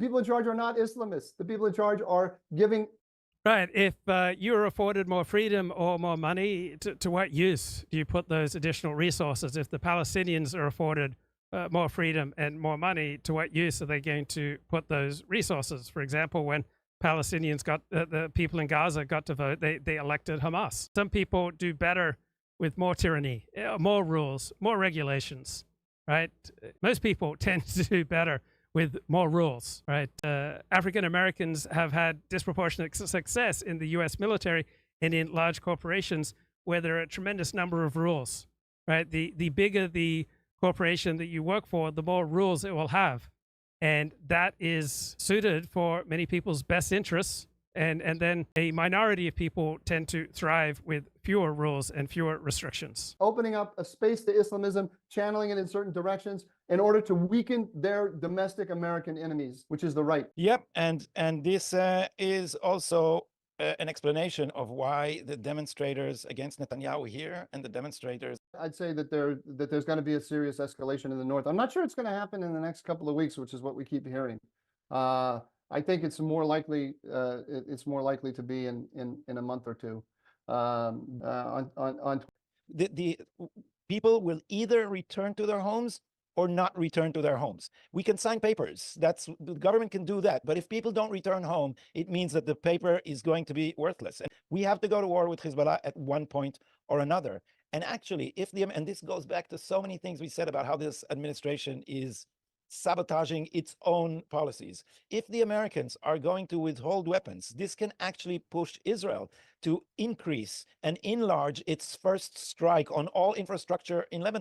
people in charge are not Islamists. The people in charge are giving. Right. If you're afforded more freedom or more money, to what use do you put those additional resources? If the Palestinians are afforded more freedom and more money, to what use are they going to put those resources? For example, when Palestinians got the people in Gaza got to vote, they elected Hamas. Some people do better with more tyranny, more rules, more regulations, right? Most people tend to do better with more rules, right? African Americans have had disproportionate success in the US military and in large corporations where there are a tremendous number of rules, right? The bigger the corporation that you work for, the more rules it will have. And that is suited for many people's best interests. And then a minority of people tend to thrive with fewer rules and fewer restrictions. Opening up a space to Islamism, channeling it in certain directions in order to weaken their domestic American enemies, which is the right. Yep, and this is also an explanation of why the demonstrators against Netanyahu here and the demonstrators. I'd say that there's going to be a serious escalation in the north. I'm not sure it's going to happen in the next couple of weeks, which is what we keep hearing. I think it's more likely to be in a month or two. The people will either return to their homes or not return to their homes. We can sign papers. The government can do that. But if people don't return home, it means that the paper is going to be worthless. And we have to go to war with Hezbollah at one point or another. And actually, and this goes back to so many things we said about how this administration is sabotaging its own policies. If the Americans are going to withhold weapons, this can actually push Israel to increase and enlarge its first strike on all infrastructure in Lebanon.